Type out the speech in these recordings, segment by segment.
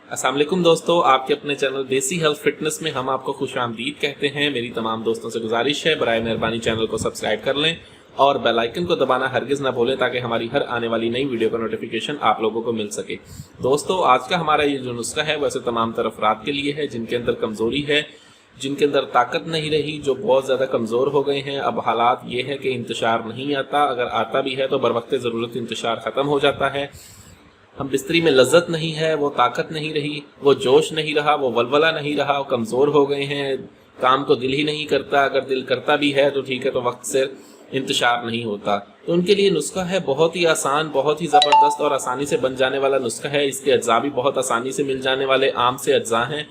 अस्सलाम वालेकुम दोस्तों, आपके अपने चैनल देसी हेल्थ फिटनेस में हम आपको खुश आमदीद कहते हैं। मेरी तमाम दोस्तों से गुजारिश है, बराए मेहरबानी चैनल को सब्सक्राइब कर लें और बेल आइकन को दबाना हरगिज़ ना भूलें ताकि हमारी हर आने वाली नई वीडियो का नोटिफिकेशन आप लोगों को मिल सके। दोस्तों, आज का हमारा ये जो नुस्खा है वैसे तमाम तरह अफराद के लिए है जिनके अंदर कमज़ोरी है, जिनके अंदर ताकत नहीं रही, जो बहुत ज़्यादा कमज़ोर हो गए हैं। अब हालात ये है कि इंतशार नहीं आता, अगर आता भी है तो बर वक्त ज़रूरत इंतशार ख़त्म हो जाता है। हम बिस्तरी में लज्जत नहीं है, वो ताकत नहीं रही, वो जोश नहीं रहा, वो वलवला नहीं रहा, वो कमज़ोर हो गए हैं, काम को दिल ही नहीं करता, अगर दिल करता भी है तो ठीक है तो वक्त से इंतशार नहीं होता। तो उनके लिए नुस्खा है बहुत ही आसान, बहुत ही ज़बरदस्त और आसानी से बन जाने वाला नुस्खा है। इसके अज्जा भी बहुत आसानी से मिल जाने वाले आम से अज्जा हैं।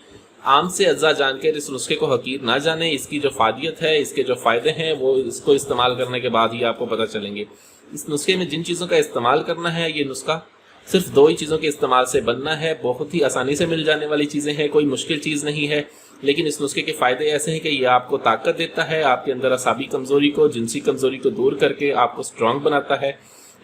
आम से अज्जा जानकर इस नुस्खे को हकीर ना जाने, इसकी जो फ़ायदियत है, इसके जो फ़ायदे हैं वो इसको इस्तेमाल करने के बाद ही आपको पता चलेंगे। इस नुस्खे में जिन चीज़ों का इस्तेमाल करना है, ये नुस्खा सिर्फ दो ही चीज़ों के इस्तेमाल से बनना है। बहुत ही आसानी से मिल जाने वाली चीज़ें हैं, कोई मुश्किल चीज़ नहीं है। लेकिन इस नुस्खे के फ़ायदे ऐसे हैं कि ये आपको ताकत देता है, आपके अंदर असाबी कमज़ोरी को, जिनसी कमज़ोरी को दूर करके आपको स्ट्रॉन्ग बनाता है,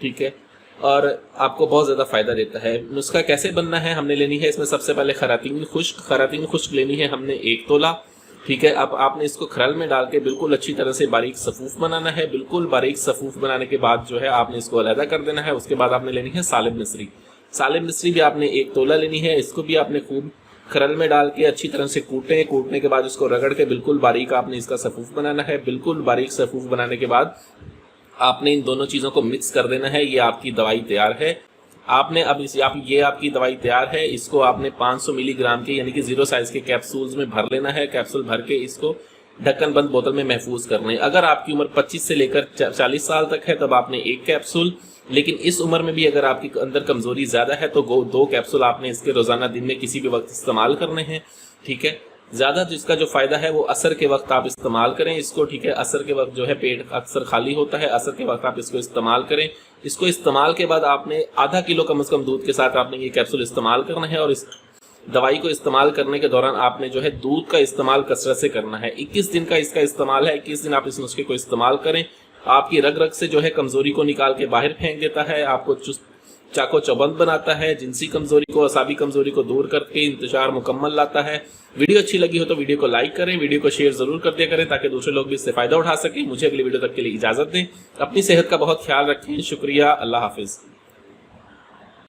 ठीक है, और आपको बहुत ज़्यादा फ़ायदा देता है। नुस्खा कैसे बनना है, हमने लेनी है इसमें सबसे पहले खरातीन खुश्क लेनी है हमने 1 तोला, ठीक है। अब आपने इसको खरल में डाल के बिल्कुल अच्छी तरह से बारीक सफ़ूफ बनाना है। बिल्कुल बारीक सफ़ूफ बनाने के बाद जो है आपने इसको अलहदा कर देना है। उसके बाद आपने लेनी है सालिब मिस्री भी आपने 1 तोला लेनी है। इसको भी आपने खूब खरल में डाल के अच्छी तरह से कूटने के बाद इसको रगड़ के बिल्कुल बारीक आपने इसका सफ़ूफ बनाना है। बिल्कुल बारीक सफ़ूफ बनाने के बाद आपने इन दोनों चीज़ों को मिक्स कर देना है। ये आपकी दवाई तैयार है। आपने अब ये आपकी दवाई तैयार है। इसको आपने 500 मिलीग्राम के यानी कि 0 साइज़ के कैप्सूल्स में भर लेना है। कैप्सूल भर के इसको ढक्कन बंद बोतल में महफूज करना है। अगर आपकी उम्र 25 से लेकर 40 साल तक है तब आपने 1 कैप्सूल, लेकिन इस उम्र में भी अगर आपके अंदर कमज़ोरी ज़्यादा है तो 2 कैप्सूल आपने इसके रोज़ाना दिन में किसी भी वक्त इस्तेमाल करने हैं, ठीक है। ज़्यादा जिसका जो फ़ायदा है वो असर के वक्त आप इस्तेमाल करें इसको, ठीक है। असर के वक्त जो है पेट अक्सर खाली होता है, असर के वक्त आप इसको इस्तेमाल करें। इसको इस्तेमाल के बाद आपने आधा किलो कम से कम दूध के साथ आपने ये कैप्सूल इस्तेमाल करना है। और इस दवाई को इस्तेमाल करने के दौरान आपने जो है दूध का इस्तेमाल कसरत से करना है। 21 दिन का इसका इस्तेमाल है। 21 दिन आप इस नुस्खे को इस्तेमाल करें। आपकी रग से जो है कमज़ोरी को निकाल के बाहर फेंक देता है, आपको चाको चौबंद बनाता है, जिनसी कमज़ोरी को, असाबी कमज़ोरी को दूर करके इंतशार मुकम्मल लाता है। वीडियो अच्छी लगी हो तो वीडियो को लाइक करें, वीडियो को शेयर ज़रूर कर दिया करें ताकि दूसरे लोग भी इससे फ़ायदा उठा सकें। मुझे अगली वीडियो तक के लिए इजाज़त दें। अपनी सेहत का बहुत ख्याल रखें। शुक्रिया। अल्लाह हाफिज़।